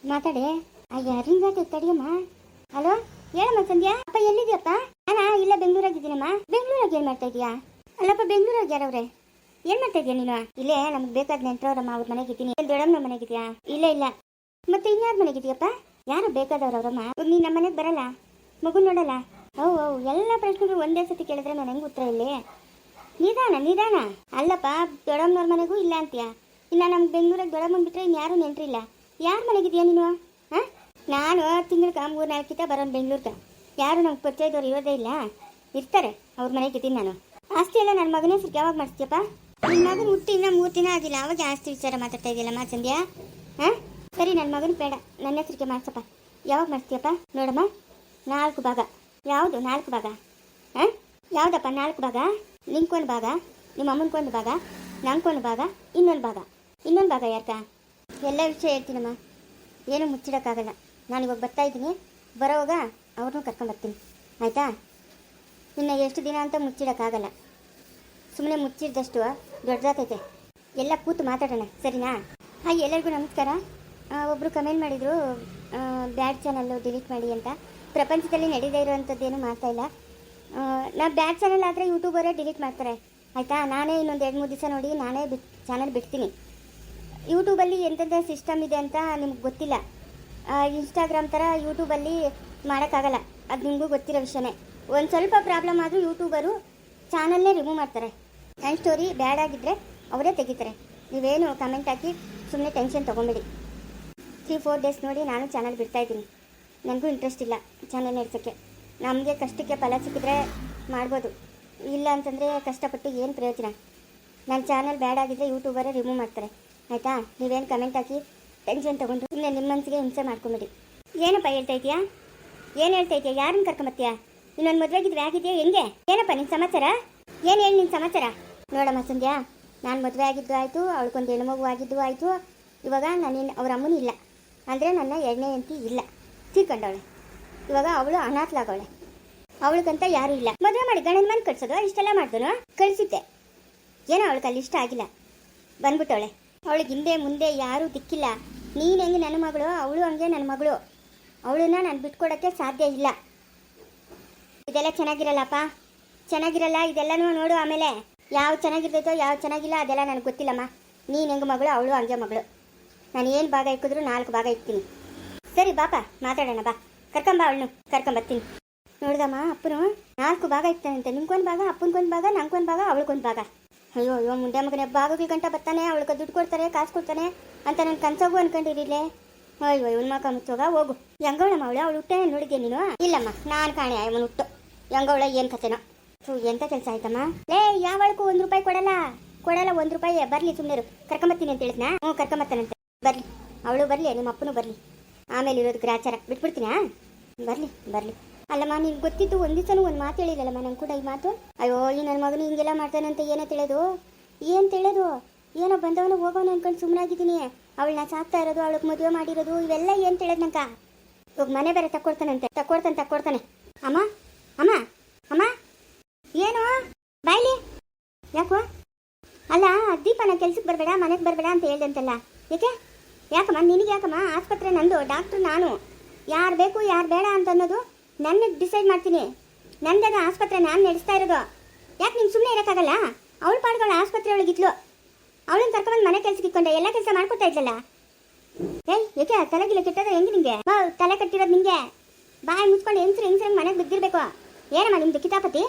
ಮಾತಾಡೆ. ಅಯ್ಯ ರಿಂಗಾಟ ತಡಿಯಮ್ಮ. ಹಲೋ ಹೇಳಮ್ಮ ಸಂಧ್ಯಾ. ಅಪ್ಪ ಎಲ್ಲಿದ್ಯಪ್ಪ? ನಾನಾ ಇಲ್ಲ ಬೆಂಗಳೂರಾಗಿದ್ದೀನಮ್ಮ. ಬೆಂಗಳೂರಾಗ ಏನ್ ಮಾಡ್ತಾ ಇದೀಯಾ? ಅಲ್ಲಪ್ಪ ಬೆಂಗಳೂರಾಗ ಯಾರವ್ರೆ? ಏನ್ ಮಾಡ್ತಾ ಇದೀಯ ನೀನು? ಇಲ್ಲೇ ನಮ್ಗೆ ಬೇಕಾದ ನೆಂಟ್ರವ್ರಮ್ಮ, ಅವ್ರ ಮನೆಗಿದ್ದೀನಿ. ದೊಡ್ಡಮ್ಮನ ಮನೆಗಿದ್ಯಾ? ಇಲ್ಲ ಇಲ್ಲ. ಮತ್ತೆ ಇನ್ಯಾರ ಮನೆಗಿದ್ಯಪ್ಪ? ಯಾರು ಬೇಕಾದವ್ರವ್ರಮ್ಮ? ನೀನ್ ನಮ್ಮ ಮನೆಗೆ ಬರಲ್ಲ, ಮಗು ನೋಡಲ್ಲ? ಓ ಎಲ್ಲ ಪ್ರಶ್ನೆಗಳು ಒಂದೇ ಸತಿ ಕೇಳಿದ್ರೆ ನಾನು ಹೆಂಗೆ ಉತ್ತರ ಇಲ್ಲಿ? ನಿಧಾನ ನಿಧಾನ. ಅಲ್ಲಪ್ಪ ದೊಡ್ಡಮ್ಮನವ್ರ ಮನೆಗೂ ಇಲ್ಲ ಅಂತೀಯ. ಇನ್ನು ನಮ್ಗೆ ಬೆಂಗಳೂರಾಗ ದೊಡ್ಡಮ್ಮನ ಬಿಟ್ಟರೆ ಇನ್ಯಾರೂ ನೆಂಟ್ರಿಲ್ಲ. ಯಾರ ಮನೆಗಿದ್ಯಾ ನೀನು? ಹಾಂ, ನಾನು ತಿಂಗಳಿಗೆ 3-4 ಕಿತ ಬರೋನು ಬೆಂಗಳೂರಿಗೆ. ಯಾರು ನಮ್ಗೆ ಪರಿಚಯದವ್ರು ಇರೋದೇ ಇಲ್ಲ. ಇರ್ತಾರೆ, ಅವ್ರ ಮನೆಗಿದ್ದೀನಿ ನಾನು. ಆಸ್ತಿ ಎಲ್ಲ ನನ್ನ ಮಗನ ಹೆಸ್ರಿಗೆ ಯಾವಾಗ ಮಾಡಿಸ್ತೀಯಪ್ಪ? ನಿನ್ನ ಮಗನ ಹುಟ್ಟಿ ಇನ್ನೂ 3 ದಿನ ಆಗಿಲ್ಲ, ಅವಾಗ ಆಸ್ತಿ ವಿಚಾರ ಮಾತಾಡ್ತಾ ಇದೆಯಲ್ಲಮ್ಮ ಸಂಧ್ಯಾ. ಹಾಂ ಸರಿ, ನನ್ನ ಮಗನ ಬೇಡ, ನನ್ನ ಹೆಸ್ರಿಗೆ ಮಾಡಿಸಪ್ಪ. ಯಾವಾಗ ಮಾಡಿಸ್ತೀಯಪ್ಪ? ನೋಡಮ್ಮ, 4 ಭಾಗ. ಯಾವುದು 4 ಭಾಗ? ಹಾಂ ಯಾವುದಪ್ಪ 4 ಭಾಗ? ನಿಂಗೊಂದು ಭಾಗ, ನಿಮ್ಮ ಅಮ್ಮನಿಗೊಂದು ಭಾಗ, ನಂಗೊಂದು ಭಾಗ, ಇನ್ನೊಂದು ಭಾಗ ಯಾಕ? ಎಲ್ಲ ವಿಷಯ ಹೇಳ್ತೀನಮ್ಮ, ಏನು ಮುಚ್ಚಿಡೋಕ್ಕಾಗಲ್ಲ. ನಾನು ಇವಾಗ ಬರ್ತಾ ಇದ್ದೀನಿ, ಬರೋವಾಗ ಅವ್ರನ್ನೂ ಕರ್ಕೊಂಬರ್ತೀನಿ, ಆಯಿತಾ? ಇನ್ನು ಎಷ್ಟು ದಿನ ಅಂತ ಮುಚ್ಚಿಡೋಕ್ಕಾಗಲ್ಲ. ಸುಮ್ಮನೆ ಮುಚ್ಚಿಡ್ದಷ್ಟು ದೊಡ್ಡದಾಗೈತೆ. ಎಲ್ಲ ಕೂತು ಮಾತಾಡೋಣ, ಸರಿನಾ? ಹಾಗೆ ಎಲ್ಲರಿಗೂ ನಮಸ್ಕಾರ. ಒಬ್ಬರು ಕಮೆಂಟ್ ಮಾಡಿದರು ಬ್ಯಾಡ್ ಚಾನಲ್ಲು ಡಿಲೀಟ್ ಮಾಡಿ ಅಂತ. ಪ್ರಪಂಚದಲ್ಲಿ ನಡೀದೇ ಇರೋವಂಥದ್ದೇನು ಮಾಡ್ತಾಯಿಲ್ಲ. ನಾ ಬ್ಯಾಡ್ ಚಾನಲ್ ಆದರೆ ಯೂಟ್ಯೂಬರೇ ಡಿಲೀಟ್ ಮಾಡ್ತಾರೆ, ಆಯಿತಾ? ನಾನೇ ಇನ್ನೊಂದು 2-3 ದಿವಸ ನೋಡಿ ನಾನೇ ಚಾನಲ್ ಬಿಡ್ತೀನಿ. ಯೂಟ್ಯೂಬಲ್ಲಿ ಎಂತೆಂಥ ಸಿಸ್ಟಮ್ ಇದೆ ಅಂತ ನಿಮ್ಗೆ ಗೊತ್ತಿಲ್ಲ. ಇನ್ಸ್ಟಾಗ್ರಾಮ್ ಥರ ಯೂಟ್ಯೂಬಲ್ಲಿ ಮಾಡೋಕ್ಕಾಗಲ್ಲ, ಅದು ನಿಮಗೂ ಗೊತ್ತಿರೋ ವಿಷಯನೇ. ಒಂದು ಸ್ವಲ್ಪ ಪ್ರಾಬ್ಲಮ್ ಆದರೂ ಯೂಟ್ಯೂಬರು ಚಾನಲ್ನೇ ರಿಮೂವ್ ಮಾಡ್ತಾರೆ. ನನ್ನ ಸ್ಟೋರಿ ಬ್ಯಾಡ್ ಆಗಿದ್ದರೆ ಅವರೇ ತೆಗಿತಾರೆ. ನೀವೇನು ಕಮೆಂಟ್ ಹಾಕಿ ಸುಮ್ಮನೆ ಟೆನ್ಷನ್ ತೊಗೊಂಬೇಡಿ. 3-4 ಡೇಸ್ ನೋಡಿ ನಾನು ಚಾನಲ್ ಬಿಡ್ತಾಯಿದ್ದೀನಿ. ನನಗೂ ಇಂಟ್ರೆಸ್ಟ್ ಇಲ್ಲ ಚಾನಲ್ ನಡೆಸೋಕ್ಕೆ. ನಮಗೆ ಕಷ್ಟಕ್ಕೆ ಫಲ ಸಿಕ್ಕಿದ್ರೆ ಮಾಡ್ಬೋದು, ಇಲ್ಲ ಅಂತಂದರೆ ಕಷ್ಟಪಟ್ಟು ಏನು ಪ್ರಯೋಜನ? ನನ್ನ ಚಾನಲ್ ಬ್ಯಾಡ್ ಆಗಿದ್ದರೆ ಯೂಟ್ಯೂಬರೇ ರಿಮೂವ್ ಮಾಡ್ತಾರೆ, ಆಯಿತಾ? ನೀವೇನು ಕಮೆಂಟ್ ಹಾಕಿ ಟೆನ್ಷನ್ ತೊಗೊಂಡು ಸುಮ್ಮನೆ ನಿಮ್ಮ ಮನಸ್ಸಿಗೆ ಹಿಂಸೆ ಮಾಡ್ಕೊಂಬಿಡಿ. ಏನಪ್ಪ ಹೇಳ್ತಾ ಇದೆಯಾ? ಏನು ಹೇಳ್ತಾ ಇದೆಯಾ? ಯಾರನ್ನ ಕರ್ಕೊಂಬತ್ತೀಯಾ? ಇನ್ನೊಂದು ಮದುವೆಗಿದ್ರೆ ಆಗಿದೆಯಾ? ಹೆಂಗೆ? ಏನಪ್ಪ ನಿನ್ನ ಸಮಾಚಾರ? ಏನು ಹೇಳಿ ನಿನ್ನ ಸಮಾಚಾರ? ನೋಡಮ್ಮ ಸಂಧ್ಯಾ, ನಾನು ಮದುವೆ ಆಗಿದ್ದು ಆಯಿತು, ಅವಳಿಗೊಂದು ಹೆಣ್ಣು ಮಗು ಆಗಿದ್ದು ಆಯಿತು. ಇವಾಗ ನಾನು ಅವ್ರ ಅಮ್ಮನೂ ಇಲ್ಲ, ಅಂದರೆ ನನ್ನ 2ನೇ ಹೆಂಡತಿ ಇಲ್ಲ, ತೀರ್ಕೊಂಡವಳೆ. ಇವಾಗ ಅವಳು ಅನಾಥಲಾಗವಳೆ, ಅವಳಿಗಂತ ಯಾರೂ ಇಲ್ಲ. ಮದುವೆ ಮಾಡಿ ಗಂಡನ ಮನೆ ಕಳ್ಸೋದು, ಇಷ್ಟೆಲ್ಲ ಮಾಡಿದನು, ಕಳಿಸಿದ್ದೆ. ಏನೋ ಅವಳಿಗೆ ಅಲ್ಲಿ ಇಷ್ಟ ಆಗಿಲ್ಲ, ಬಂದ್ಬಿಟ್ಟವಳೆ. ಅವಳಿಗೆ ಹಿಂದೆ ಮುಂದೆ ಯಾರೂ ದಿಕ್ಕಿಲ್ಲ. ನೀನು ಹೆಂಗೆ ನನ್ನ ಮಗಳು, ಅವಳು ಹಂಗೆ ನನ್ನ ಮಗಳು. ಅವಳನ್ನ ನಾನು ಬಿಟ್ಕೊಡೋಕ್ಕೆ ಸಾಧ್ಯ ಇಲ್ಲ. ಇದೆಲ್ಲ ಚೆನ್ನಾಗಿರಲ್ಲಪ್ಪ, ಚೆನ್ನಾಗಿರಲ್ಲ ಇದೆಲ್ಲನೂ. ನೋಡು ಆಮೇಲೆ ಯಾವ ಚೆನ್ನಾಗಿರ್ತೈತೋ ಯಾವ ಚೆನ್ನಾಗಿಲ್ಲ ಅದೆಲ್ಲ ನನಗೆ ಗೊತ್ತಿಲ್ಲಮ್ಮ. ನೀನು ಹೆಂಗೆ ಮಗಳು, ಅವಳು ಹಂಗೆ ಮಗಳು. ನಾನು ಏನು ಭಾಗ ಇಕ್ಕಿದ್ರು 4 ಭಾಗ ಇಕ್ತೀನಿ. ಸರಿ ಬಾಪ ಮಾತಾಡೋಣ, ಬಾ ಕರ್ಕೊಂಬ, ಅವಳನ್ನು ಕರ್ಕೊಂಬರ್ತೀನಿ. ನೋಡ್ದಮ್ಮ, ಅಪ್ಪನು 4 ಭಾಗ ಇಕ್ತಾನಂತೆ. ನಿಮ್ಗೊಂದು ಭಾಗ, ಅಪ್ಪನಿಗೊಂದು ಭಾಗ, ನಂಗೊಂದು ಭಾಗ, ಅವಳಿಗೊಂದು ಭಾಗ. ಅಯ್ಯೋ ಮುಂದೆ ಮಗನೇ, ಭಾಗಗಳ ಗಂಟ ಬರ್ತಾನೆ, ಅವಳಿಗೆ ದುಡ್ಡು ಕೊಡ್ತಾರೆ, ಕಾಸು ಕೊಡ್ತಾನೆ ಅಂತ ನಾನು ಕನ್ಸೋಗು ಅನ್ಕೊಂಡಿರಿಲ್ಲೇ. ಅಯ್ಯೋ ಇವನ್ ಮಕ್ಕ ಮುಚ್ಚೋಗ ಹೋಗು. ಹೆಂಗವಳಮ್ಮ ಅವಳು ಹುಟ್ಟೆ ನೋಡಿದ್ಯಾ ನೀನು? ಇಲ್ಲಮ್ಮ, ನಾನು ಕಾಣೆ ಅವನು ಹುಟ್ಟು. ಹೆಂಗವಳ ಏನು ಕತೆನೋ. ಎಂತ ಕೆಲಸ ಆಯ್ತಮ್ಮ? ಯಾವಳಕ್ಕೂ 1 ರೂಪಾಯಿ ಕೊಡಲ್ಲ 1 ರೂಪಾಯಿ. ಬರಲಿ ಸುಮ್ಮನೆ ಕರ್ಕೊಂಬತ್ತೀನಿ ಅಂತ ಹೇಳಿದ್ನಾ? ಹ್ಞೂ ಕರ್ಕೊಂಬತ್ತಾನಂತೆ. ಬರಲಿ, ಅವಳು ಬರಲಿ, ನಿಮ್ಮ ಅಪ್ಪನೂ ಬರಲಿ. ಆಮೇಲೆ ಇರೋದು ಗ್ರಾಚಾರ ಬಿಟ್ಬಿಡ್ತೀನಾ? ಬರಲಿ. ಅಲ್ಲಮ್ಮ, ನಿನ್ಗೆ ಗೊತ್ತಿದ್ದು ಒಂದು ದಿವಸನೂ ಒಂದು ಮಾತು ಹೇಳಿಲ್ಲಲ್ಲಮ್ಮ ನಂಗೆ ಕೂಡ ಈ ಮಾತು. ಅಯ್ಯೋ ಈ ನನ್ನ ಮಗನು ಹಿಂಗೆಲ್ಲ ಮಾಡ್ತಾನಂತ ಏನೋ ತಿಳಿಯೋದು ಏನೋ ಬಂದವನು ಹೋಗೋನು ಅನ್ಕೊಂಡು ಸುಮ್ಮನಾಗಿದ್ದೀನಿ. ಅವಳನ್ನ ಸಾಕ್ತಾ ಇರೋದು, ಅವಳಿಗೆ ಮದುವೆ ಮಾಡಿರೋದು, ಇವೆಲ್ಲ ಏನು ತಿಳಿಯೋದು ನಂಗೆ. ಇವಾಗ ಮನೆ ಬೇರೆ ತಕ್ಕೊಡ್ತಾನೆ. ಅಮ್ಮ ಏನು ಬಾಯ್ಲಿ? ಯಾಕೋ? ಅಲ್ಲ ದೀಪನ ಕೆಲ್ಸಕ್ಕೆ ಬರಬೇಡ, ಮನೆಗೆ ಬರಬೇಡ ಅಂತ ಹೇಳ್ದಂತಲ್ಲ, ಯಾಕಮ್ಮ ನಿನಗೆ? ಯಾಕಮ್ಮ? ಆಸ್ಪತ್ರೆ ನಂದು, ಡಾಕ್ಟ್ರು ನಾನು. ಯಾರು ಬೇಕು ಯಾರು ಬೇಡ ಅಂತ ಅನ್ನೋದು ನನ್ನ ಡಿಸೈಡ್ ಮಾಡ್ತೀನಿ. ನಂದದ ಆಸ್ಪತ್ರೆ, ನಾನು ನಡೆಸ್ತಾ ಇರೋದು. ಯಾಕೆ ನೀನು ಸುಮ್ಮನೆ ಇರೋಕ್ಕಾಗಲ್ಲ? ಅವಳು ಪಾಡ್ಗಳು ಆಸ್ಪತ್ರೆ ಒಳಗಿದ್ಲು, ಅವಳನ್ನ ಕರ್ಕೊಂಡ್ಬಂದು ಮನೆ ಕೆಲ್ಸಕ್ಕೆ ಇಟ್ಕೊಂಡೆ, ಎಲ್ಲ ಕೆಲಸ ಮಾಡ್ಕೊಡ್ತಾ ಇದ್ಲಲ್ಲ. ಯಾಕೆ ತಲೆಗಿಲ್ಲ ಕೆಟ್ಟದ? ಹೆಂಗೆ ನಿಂಗೆ ತಲೆ ಕಟ್ಟಿರೋದು ನಿಂಗೆ? ಬಾಯಿ ಮುಚ್ಕೊಂಡು ಹೆಂಗ್ಸ್ರಂಗೆ ಮನೆಗೆ ಬಿದ್ದಿರ್ಬೇಕು. ಏನಮ್ಮ ನಿಮ್ದು ಕಿತಾಪತಿ?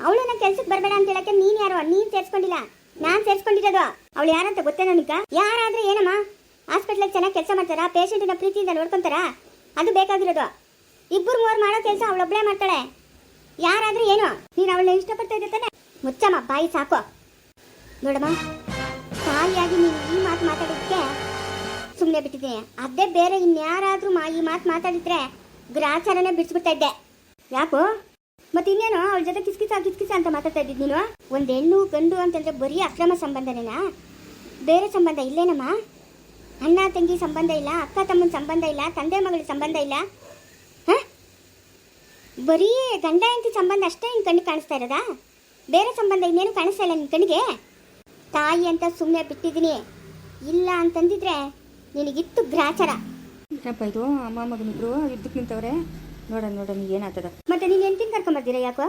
ಅವಳನ್ನ ಕೆಲ್ಸಕ್ಕೆ ಬರಬೇಡ ಅಂತ ಹೇಳಕ್ಕೆ ನೀನು ಯಾರೋ? ನೀನು ಸೇರಿಸ್ಕೊಂಡಿಲ್ಲ, ನಾನು ಸೇರಿಸ್ಕೊಂಡಿರೋದು. ಅವಳು ಯಾರಂತ ಗೊತ್ತೇನೋ ನಿಂಗೆ? ಯಾರಾದ್ರೆ ಏನಮ್ಮ? ಹಾಸ್ಪಿಟ್ಲಿಗೆ ಚೆನ್ನಾಗಿ ಕೆಲಸ ಮಾಡ್ತಾರಾ? ಪೇಷಂಟಿನ ಪ್ರೀತಿಯಿಂದ ನೋಡ್ಕೊತಾರಾ? ಅದು ಬೇಕಾಗಿರೋದು. 2-3 ಮಾಡೋ ಕೆಲಸ ಅವಳೊಬ್ಬಳೇ ಮಾಡ್ತಾಳೆ. ಯಾರಾದ್ರೂ ಏನೋ? ನೀನು ಅವಳನ್ನ ಇಷ್ಟಪಡ್ತಾ ಇದ್ದೆ ತಾನೆ? ಮುಚ್ಚಮ್ಮ ಬಾಯಿ, ಸಾಕು. ನೋಡಮ್ಮ, ತಾಯಿಯಾಗಿ ನೀನು ಈ ಮಾತು ಮಾತಾಡೋದಕ್ಕೆ ಸುಮ್ಮನೆ ಬಿಟ್ಟಿದ್ದೀನಿ. ಅದೇ ಬೇರೆ ಇನ್ಯಾರಾದ್ರೂ ಈ ಮಾತು ಮಾತಾಡಿದ್ರೆ ಗ್ರಾಚಾರನೇ ಬಿಡಿಸ್ಬಿಡ್ತಾ ಇದ್ದೆ. ಯಾಕೋ? ಮತ್ತೆ ಇನ್ನೇನು ಅವಳ ಜೊತೆ ಕಿಸ್ಕಿಸ ಅಂತ ಮಾತಾಡ್ತಾ ಇದ್ದಿದ್ದು ನೀನು? ಒಂದು ಹೆಣ್ಣು ಗಂಡು ಅಂತಂದ್ರೆ ಬರೀ ಅಕ್ರಮ ಸಂಬಂಧನೇನಾ? ಬೇರೆ ಸಂಬಂಧ ಇಲ್ಲೇನಮ್ಮ? ಅಣ್ಣ ತಂಗಿ ಸಂಬಂಧ ಇಲ್ಲ, ಅಕ್ಕ ತಮ್ಮನ ಸಂಬಂಧ ಇಲ್ಲ, ತಂದೆ ಮಗಳ ಸಂಬಂಧ ಇಲ್ಲ. ಬರೀ ಗಂಡ ಹೆಂಡತಿ ಸಂಬಂಧ ಅಷ್ಟೇ ನಿನ್ನ ಕಣ್ಣಿಗೆ ಕಾಣಿಸ್ತಾ ಇರೋದಾ? ಬೇರೆ ಸಂಬಂಧ ಇನ್ನೇನು ಕಾಣಿಸ್ತಾ ಇಲ್ಲ ನಿನ್ನ ಕಣ್ಣಿಗೆ? ತಾಯಿ ಅಂತ ಸುಮ್ಮನೆ ಬಿಟ್ಟಿದ್ದೀನಿ. ಇಲ್ಲ ಅಂತಂದಿದ್ರೆ ನಿನಗಿತ್ತು ಗ್ರಾಚಾರ. ಏನಪ್ಪ ಇದು ಅಮ್ಮ ಮಗನಿಬ್ರು ಯುದ್ಧಕ್ಕೆ ನಿಂತವ್ರೆ. ನೋಡೋಣ ಏನಾಗ್ತದ. ಮತ್ತೆ ನೀನು ಎಂಟಿನ ಕರ್ಕೊಂಬರ್ತೀರಾ ಯಾಕೋ?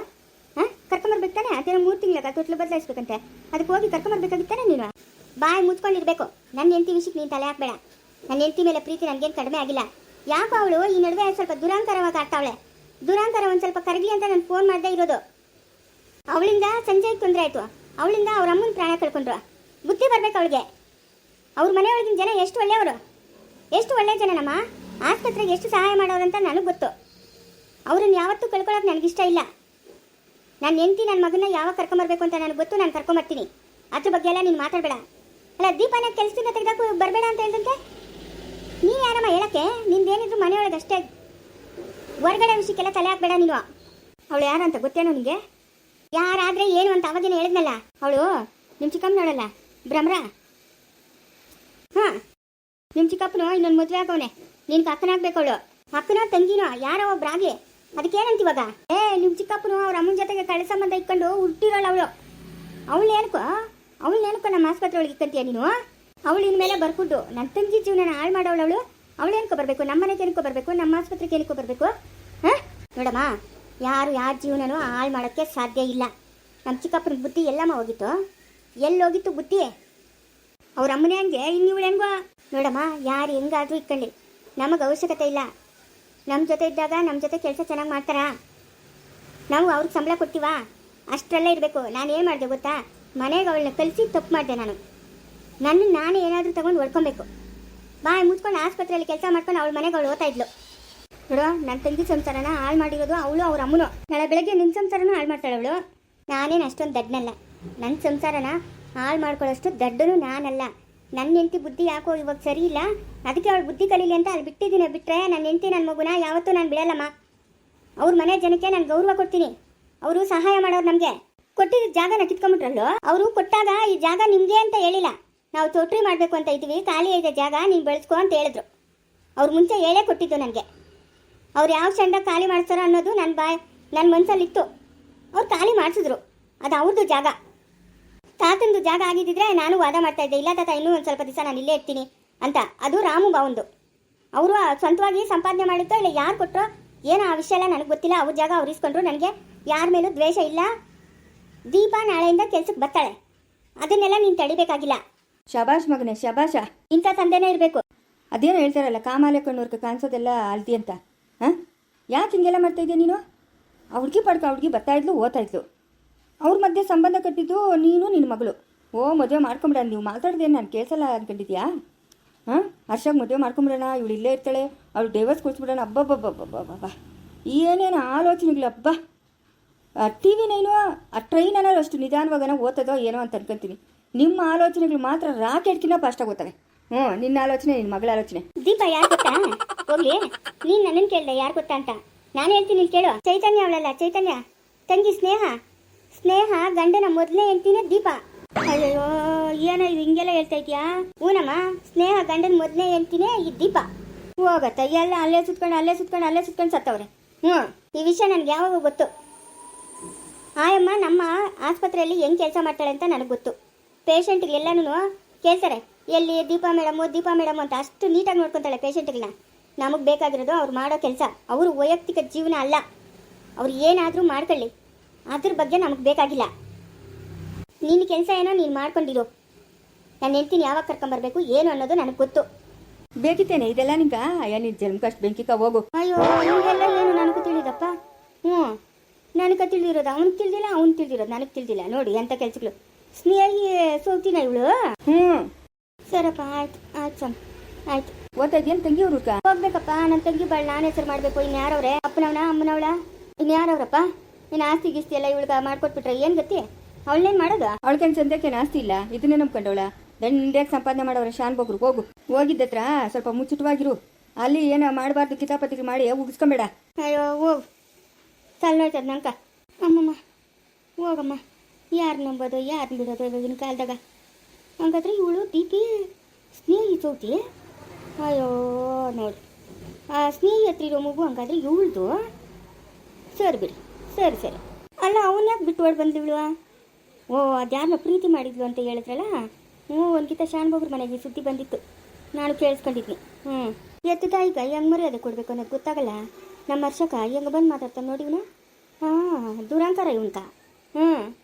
ಹಾಂ, ಕರ್ಕೊಂಬರ್ಬೇಕು ತಾನೆ? ಅದೇನೋ 3 ತಿಂಗಳಾಗ ತೊಟ್ಲು ಬದಲಾಯಿಸ್ಬೇಕಂತೆ. ಅದಕ್ಕೆ ಹೋಗಿ ಕರ್ಕೊಂಬರ್ಬೇಕಾಗಿತ್ತಾನೆ ನೀನು. ಬಾಯಿ ಮುಚ್ಕೊಂಡಿರ್ಬೇಕು. ನನ್ನ ಹೆಂಡತಿ ವಿಷಯಕ್ಕೆ ನೀನು ತಲೆ ಹಾಕ್ಬೇಡ. ನನ್ನ ಹೆಂಡತಿ ಮೇಲೆ ಪ್ರೀತಿ ನನಗೇನು ಕಡಿಮೆ ಆಗಿಲ್ಲ. ಯಾಕೋ ಅವಳು ಈ ನಡುವೆ ಸ್ವಲ್ಪ ದುರಾಂಕಾರವಾಗಿ ಆಡ್ತಾವಳೆ. ದುರಾಂಕಾರ ಒಂದು ಸ್ವಲ್ಪ ಕರಗಲಿ ಅಂತ ನಾನು ಫೋನ್ ಮಾಡದೇ ಇರೋದು. ಅವಳಿಂದ ಸಂಜೆಗೆ ತೊಂದರೆ ಆಯಿತು. ಅವಳಿಂದ ಅವ್ರ ಅಮ್ಮನ ಪ್ರಾಣ ಕಳ್ಕೊಂಡ್ರು. ಬುದ್ಧಿ ಬರ್ಬೇಕು ಅವಳಿಗೆ. ಅವ್ರ ಮನೆಯೊಳಗಿನ ಜನ ಎಷ್ಟು ಒಳ್ಳೆಯವರು, ಎಷ್ಟು ಒಳ್ಳೆಯ ಜನ. ನಮ್ಮ ಆಸ್ಪತ್ರೆಗೆ ಎಷ್ಟು ಸಹಾಯ ಮಾಡೋರಂತ ನನಗೆ ಗೊತ್ತು. ಅವ್ರನ್ನ ಯಾವತ್ತೂ ಕಳ್ಕೊಳ್ಳೋಕೆ ನನಗಿಷ್ಟ ಇಲ್ಲ. ನಾನು ಹೆಂಡತಿ ನನ್ನ ಮಗನ ಯಾವಾಗ ಕರ್ಕೊಂಬರ್ಬೇಕು ಅಂತ ನನಗೆ ಗೊತ್ತು. ನಾನು ಕರ್ಕೊಂಬರ್ತೀನಿ. ಅದ್ರ ಬಗ್ಗೆ ಎಲ್ಲ ನೀನು ಮಾತಾಡಬೇಡ. ಅಲ್ಲ, ದೀಪನ ಕೆಲಸದಿಂದ ತೆಗೆದಾಕು ಬರಬೇಡ ಅಂತ ಹೇಳ್ದಂತೆ ನೀನು ಯಾರಮ್ಮ ಹೇಳಕ್ಕೆ? ನಿಂದೇನಿದ್ರು ಮನೆಯೊಳಗೆ ಅಷ್ಟೇ. ಹೊರಗಡೆ ವಿಷಯಕ್ಕೆಲ್ಲ ತಲೆ ಹಾಕ್ಬೇಡ ನೀನು. ಅವಳು ಯಾರಂತ ಗೊತ್ತೇನೋ ನಿನಗೆ? ಯಾರಾದರೆ ಏನು ಅಂತ ಅವಾಗೇನು ಹೇಳಿದ್ನಲ್ಲ, ಅವಳು ನಿಮ್ಮ ಚಿಕ್ಕಮ್ಮ ನೋಡಲ್ಲ, ಭ್ರಮ್ರ. ಹಾಂ, ನಿಮ್ಮ ಚಿಕ್ಕಪ್ಪನು ಇನ್ನೊಂದು ಮದುವೆ ಆಗವನೆ. ನಿನ್ಗೆ ಅಕ್ಕನಾಗಬೇಕು ಅವಳು. ಅಕ್ಕನೋ ತಂಗಿನೋ ಯಾರೋ ಒಬ್ರಾಗಲಿ, ಅದಕ್ಕೇನಂತ ಇವಾಗ? ನಿಮ್ಮ ಚಿಕ್ಕಪ್ಪನು ಅವ್ರ ಅಮ್ಮನ ಜೊತೆಗೆ ಕಳೆ ಸಂಬಂಧ ಇಟ್ಕೊಂಡು ಹುಟ್ಟಿರೋಳು ಅವಳು. ಅವಳನ್ನೇನಕ್ಕೋ ನಮ್ಮ ಆಸ್ಪತ್ರೆ ಒಳಗೆ ಇಕ್ಕಂತೀಯ ನೀನು? ಅವಳು ಇನ್ಮೇಲೆ ಬರ್ಕೊಟ್ಟು ನನ್ನ ತಂಗಿ ಜೀವನ ಹಾಳು ಮಾಡೋಳು. ಅವಳು ಏನಕ್ಕೋ ಬರಬೇಕು? ನಮ್ಮ ಮನೆಗೆ ಏನಕ್ಕೋ ಬರಬೇಕು? ನಮ್ಮ ಆಸ್ಪತ್ರೆಗೆ ಏನಕ್ಕೋ ಬರಬೇಕು? ಹಾಂ, ನೋಡಮ್ಮ, ಯಾರ ಜೀವನನೂ ಹಾಳು ಮಾಡೋಕ್ಕೆ ಸಾಧ್ಯ ಇಲ್ಲ. ನಮ್ಮ ಚಿಕ್ಕಪ್ಪನ ಬುದ್ಧಿ ಎಲ್ಲಮ್ಮ ಹೋಗಿತ್ತು? ಎಲ್ಲೋಗಿತ್ತು ಬುದ್ಧಿ? ಅವ್ರ ಅಮ್ಮನೇ ಹಂಗೆ, ಇನ್ನಿವಳು ಹೆಂಗೋ? ನೋಡಮ್ಮ, ಯಾರು ಹೆಂಗಾದ್ರೂ ಇಟ್ಕೊಳ್ಳಿ, ನಮಗೆ ಅವಶ್ಯಕತೆ ಇಲ್ಲ. ನಮ್ಮ ಜೊತೆ ಇದ್ದಾಗ ನಮ್ಮ ಜೊತೆ ಕೆಲಸ ಚೆನ್ನಾಗಿ ಮಾಡ್ತಾರಾ? ನಾವು ಅವ್ರಿಗೆ ಸಂಬಳ ಕೊಡ್ತೀವಾ? ಅಷ್ಟರಲ್ಲೇ ಇರಬೇಕು. ನಾನು ಏನು ಮಾಡಿದೆ ಗೊತ್ತಾ? ಮನೆಗೆ ಅವಳನ್ನ ಕಲಿಸಿ ತಪ್ಪು ಮಾಡಿದೆ ನಾನು. ನಾನೇ ಏನಾದರೂ ತೊಗೊಂಡು ಹೊಡ್ಕೊಬೇಕು. ಬಾಯ್ ಮುಚ್ಕೊಂಡು ಆಸ್ಪತ್ರೆಯಲ್ಲಿ ಕೆಲಸ ಮಾಡ್ಕೊಂಡು ಅವಳ ಮನೆಗೆ ಅವಳು ಓದ್ತಾ ಇದ್ಲು. ನೋಡೋ, ನನ್ನ ತಂಗಿ ಸಂಸಾರನ ಹಾಳು ಮಾಡಿರೋದು ಅವಳು, ಅವ್ರ ಅಮ್ಮನು. ನಾಳೆ ಬೆಳಗ್ಗೆ ನಿನ್ನ ಸಂಸಾರನೂ ಹಾಳು ಮಾಡ್ತಾಳೆ ಅವಳು. ನಾನೇನು ಅಷ್ಟೊಂದು ದಡ್ಡನಲ್ಲ. ನನ್ನ ಸಂಸಾರನ ಹಾಳು ಮಾಡ್ಕೊಳ್ಳೋಷ್ಟು ದಡ್ಡನು ನಾನಲ್ಲ. ನನ್ನ ಹೆಂಡತಿ ಬುದ್ಧಿ ಯಾಕೋ ಇವಾಗ ಸರಿ ಇಲ್ಲ, ಅದಕ್ಕೆ ಅವಳು ಬುದ್ಧಿ ಕಲೀಲಿ ಅಂತ ಅಲ್ಲಿ ಬಿಟ್ಟಿದ್ದೀನಿ. ಬಿಟ್ಟರೆ ನನ್ನ ಹೆಂಡತಿ ನನ್ನ ಮಗುನ ಯಾವತ್ತೂ ನಾನು ಬಿಡಲ್ಲಮ್ಮ. ಅವ್ರ ಮನೆ ಜನಕ್ಕೆ ನಾನು ಗೌರವ ಕೊಡ್ತೀನಿ. ಅವರು ಸಹಾಯ ಮಾಡೋರು. ನಮಗೆ ಕೊಟ್ಟಿದ್ದ ಜಾಗನ ಕಿತ್ಕೊಂಡ್ಬಿಟ್ರಲ್ಲೋ. ಅವರು ಕೊಟ್ಟಾಗ ಈ ಜಾಗ ನಿಮಗೆ ಅಂತ ಹೇಳಿಲ್ಲ, ನಾವು ತೋಟ್ರಿ ಮಾಡಬೇಕು ಅಂತ ಇದ್ದೀವಿ, ಖಾಲಿ ಇದೆ ಜಾಗ, ನೀನು ಬೆಳೆಸ್ಕೊ ಅಂತ ಹೇಳಿದ್ರು. ಅವ್ರು ಮುಂಚೆ ಹೇಳೇ ಕೊಟ್ಟಿದ್ದು ನನಗೆ. ಅವ್ರು ಯಾವ ಚಂಡ ಖಾಲಿ ಮಾಡಿಸ್ತಾರೋ ಅನ್ನೋದು ನನ್ನ ಮನಸ್ಸಲ್ಲಿತ್ತು. ಅವ್ರು ಖಾಲಿ ಮಾಡಿಸಿದ್ರು. ಅದು ಅವ್ರದ್ದು ಜಾಗ. ತಾತಂದು ಜಾಗ ಆಗಿದ್ದಿದ್ರೆ ನಾನು ವಾದ ಮಾಡ್ತಾ ಇದ್ದೆ, ಇಲ್ಲ ತಾತ ಇನ್ನೂ ಒಂದು ಸ್ವಲ್ಪ ದಿವಸ ನಾನು ಇಲ್ಲೇ ಇರ್ತೀನಿ ಅಂತ. ಅದು ರಾಮು ಬಾವಂದು. ಅವರು ಸ್ವಂತವಾಗಿ ಸಂಪಾದನೆ ಮಾಡಿತ್ತೋ ಇಲ್ಲ ಯಾರು ಕೊಟ್ಟರೋ ಏನೋ ಆ ವಿಷಯ ಎಲ್ಲ ನನಗೆ ಗೊತ್ತಿಲ್ಲ. ಅವ್ರ ಜಾಗ ಅವ್ರು ಇಸ್ಕೊಂಡ್ರು. ನನಗೆ ಯಾರ ಮೇಲೂ ದ್ವೇಷ ಇಲ್ಲ. ದೀಪ ನಾಳೆಯಿಂದ ಕೆಲ್ಸಕ್ಕೆ ಬರ್ತಾಳೆ. ಅದನ್ನೆಲ್ಲ ನೀನು ತಡಿಬೇಕಾಗಿಲ್ಲ. ಶಬಾಷ್ ಮಗನೇ, ಶಬಾಷ. ಇಂಥ ತಂದೆನೇ ಇರಬೇಕು. ಅದೇನೋ ಹೇಳ್ತಾರಲ್ಲ, ಕಾಮಾಲೆ ಕಣ್ಣೂರ್ಗೆ ಕಾಣಿಸೋದೆಲ್ಲ ಅಲ್ದಿ ಅಂತ. ಹಾಂ, ಯಾಕೆ ಹಿಂಗೆಲ್ಲ ಮಾಡ್ತಾಯಿದ್ದೆ ನೀನು? ಆ ಹುಡುಗಿ ಬರ್ತಾ ಇದ್ಲು, ಓದ್ತಾ ಇದ್ಲು. ಅವ್ರ ಮಧ್ಯೆ ಸಂಬಂಧ ಕಟ್ಟಿದ್ದು ನೀನು ನಿನ್ನ ಮಗಳು. ಮದುವೆ ಮಾಡ್ಕೊಂಬಿಡ. ನೀವು ಮಾತಾಡ್ದೇನು ನಾನು ಕೇಳಿಸಲ್ಲ ಅಂದ್ಕೊಂಡಿದ್ಯಾ? ಹಾಂ, ಹರ್ಷಾಗ ಮದುವೆ ಮಾಡ್ಕೊಂಬಿಡೋಣ, ಇವಳು ಇಲ್ಲೇ ಇರ್ತಾಳೆ, ಅವಳು ಡೈವರ್ಸ್ ಕೊಡಿಸ್ಬಿಡೋಣ. ಅಬ್ಬಬ್ಬಬ್ಬಬ್ಬಬ್ಬ, ಏನೇನು ಆಲೋಚನೆಗಳು ಅಬ್ಬ. ಟಿ ವಿ ನೈನು ಆ ಟ್ರೈನ್ ಅನ್ನೋದು ಅಷ್ಟು ನಿಧಾನವಾಗನ ಓದ್ತದೋ ಏನೋ ಅಂತ ಅನ್ಕೊಂತೀನಿ. ನಿಮ್ಮ ಆಲೋಚನೆಗಳು ಮಾತ್ರ ರಾಕೆಟ್ಕಿನ್ನ ಫಾಸ್ಟಾಗಿ ಓದ್ತವೆ. ನಿನ್ನ ಆಲೋಚನೆ, ನಿನ್ನ ಮಗಳ ಆಲೋಚನೆ. ದೀಪ ಯಾರು ಗೊತ್ತಾ? ಹೋಗ್ಲಿ, ನೀನು ನನ್ನನ್ನು ಕೇಳಿದೆ ಯಾರು ಗೊತ್ತಾ ಅಂತ. ನಾನು ಹೇಳ್ತೀನಿ, ನೀನು ಕೇಳು. ಚೈತನ್ಯ ಅವಳಲ್ಲ, ಚೈತನ್ಯ ತಂಗಿ ಸ್ನೇಹ ಗಂಡನ ಮೊದಲನೇ ಹೇಳ್ತೀನಿ ದೀಪ. ಅಯ್ಯೋ, ಏನೋ ಇದು ಹಿಂಗೆಲ್ಲ ಹೇಳ್ತಾ ಇದೆಯಾ? ಹೂನಮ್ಮ, ಸ್ನೇಹ ಗಂಡನ ಮೊದಲನೇ ಹೇಳ್ತೀನಿ ಈ ದೀಪ. ಹೋಗತ್ತ ಎಲ್ಲ ಅಲ್ಲೇ ಸುತ್ಕೊಂಡು ಸತ್ತವ್ರೆ. ಈ ವಿಷಯ ನನಗೆ ಯಾವಾಗ ಗೊತ್ತು. ಆಯಮ್ಮ ನಮ್ಮ ಆಸ್ಪತ್ರೆಯಲ್ಲಿ ಹೆಂಗೆ ಕೆಲಸ ಮಾಡ್ತಾಳೆ ಅಂತ ನನಗೆ ಗೊತ್ತು. ಪೇಷಂಟ್ಗೆಲ್ಲನೂ ಕೇಳ್ತಾರೆ, ಎಲ್ಲಿ ದೀಪಾ ಮೇಡಮ್ ಅಂತ. ಅಷ್ಟು ನೀಟಾಗಿ ನೋಡ್ಕೊತಾಳೆ ಪೇಷಂಟ್ಗಳನ್ನ. ನಮಗೆ ಬೇಕಾಗಿರೋದು ಅವ್ರು ಮಾಡೋ ಕೆಲಸ. ಅವರು ವೈಯಕ್ತಿಕ ಜೀವನ ಅಲ್ಲ. ಅವ್ರು ಏನಾದರೂ ಮಾಡ್ಕೊಳ್ಳಿ, ಅದ್ರ ಬಗ್ಗೆ ನಮಗೆ ಬೇಕಾಗಿಲ್ಲ. ನಿನ್ನ ಕೆಲಸ ಏನೋ ನೀನು ಮಾಡ್ಕೊಂಡಿರೋ. ನಾನು ಹೇಳ್ತೀನಿ ಯಾವಾಗ ಕರ್ಕೊಂಬರ್ಬೇಕು ಏನು ಅನ್ನೋದು ನನಗೆ ಗೊತ್ತು. ಬೇಕಿತ್ತೇನೆ ಇದೆಲ್ಲ ನಿಂಗೆ? ನೀನು ಜನ್ಮಕಷ್ಟು ಬೆಂಕಿಕ ಹೋಗು. ಅಯ್ಯೋ, ಇವೆಲ್ಲ ಏನು ನನಗೂ ತಿಳಿದಪ್ಪ. ನನಗೆ ತಿಳಿದಿರೋದು ಅವ್ನಿಗೆ ತಿಳಿದಿಲ್ಲ, ಅವ್ನು ತಿಳಿದಿರೋದು ನನಗೆ ತಿಳಿದಿಲ್ಲ. ನೋಡಿ ಎಂಥ ಕೆಲಸಗಳು. ಸ್ನೇಹಿ ಸೋತಿನ ಇವಳು. ಸರಪ್ಪ, ಆಯ್ತು ಆಯ್ತು. ಓದ್ತಾ ಇದೆಯೇನು ತಂಗಿ ಅವ್ರಕ್ಕ? ಹೋಗ್ಬೇಕಪ್ಪ, ನನ್ನ ತಂಗಿ ಬಾಳ್ ನಾನು ಹೆಸರು ಮಾಡಬೇಕು. ಇನ್ಯಾರವ್ರೆ? ಅಪ್ಪನವನ ಅಮ್ಮನವಳ? ಇನ್ಯಾರವ್ರಪ್ಪ? ಇನ್ನು ಆಸ್ತಿ ಗೀಸ್ತಿ ಎಲ್ಲ ಇವಳಿಗೆ ಮಾಡ್ಕೊಟ್ಬಿಟ್ರೆ ಏನು ಗತಿ? ಅವಳನ್ನೇನು ಮಾಡೋದು? ಅವಳಿಗೇನು ಸದ್ಯಕ್ಕೆ ಆಸ್ತಿ ಇಲ್ಲ, ಇದನ್ನೇ ನಂಬ್ಕೊಂಡವಳ. ದಂಡ್ಯಾಗಿ ಸಂಪಾದನೆ ಮಾಡೋರ ಶಾನ್ ಬೋಗ್ರು. ಹೋಗು, ಹೋಗಿದ್ದತ್ರ ಸ್ವಲ್ಪ ಮುಚ್ಚಿಟವಾಗಿರು. ಅಲ್ಲಿ ಏನೋ ಮಾಡಬಾರ್ದು ಕಿತಾಪತಿ ಮಾಡಿ ಉಗಿಸ್ಕೊಂಬೇಡ. ಅಯ್ಯೋ ಹೋಗು, ತಲೆ ನೋಯ್ತದ ನಂಕ. ಅಮ್ಮಮ್ಮ ಹೋಗಮ್ಮ, ಯಾರು ನಂಬೋದು ಯಾರನ್ನ ಬಿಡೋದು ಇವಾಗಿನ ಕಾಲದಾಗ? ಹಂಗಾದ್ರೆ ಇವಳು ದೀಪಿ ಸ್ನೇಹಿ ಚೌತಿ. ಅಯ್ಯೋ ನೋಡಿ, ಆ ಸ್ನೇಹಿ ಹತ್ರ ಇರೋ ಮಗು ಹಂಗಾದ್ರೆ ಇವಳ್ದು. ಸರಿ ಬಿಡಿ, ಸರಿ. ಅಲ್ಲ, ಅವನ್ನ ಯಾಕೆ ಬಿಟ್ಟು ಓಡ್ ಬಂದಿವಳು? ಅದ್ಯಾರನ್ನ ಪ್ರೀತಿ ಮಾಡಿದ್ಲು ಅಂತ ಹೇಳಿದ್ರಲ್ಲ. ಒಂದ್ಕಿತ ಶಾನ್ಬೋಗ್ರ ಮನೆಗೆ ಸುದ್ದಿ ಬಂದಿತ್ತು, ನಾನು ಕೇಳಿಸ್ಕೊಂಡಿದ್ನಿ. ಎತ್ತು ತಾಯಿಗ ಹೆಂಗ್ ಮರ್ಯಾದೆ ಕೊಡ್ಬೇಕು ಅನ್ನೋದು ಗೊತ್ತಾಗಲ್ಲ. ನಮ್ಮ ಹರ್ಷಕ ಹೆಂಗೆ ಬಂದು ಮಾತಾಡ್ತಾನೆ ನೋಡಿ ಇವನು. ಹಾಂ ದುರಂಕಾರ ಇವಂತ. ಹ್ಞೂ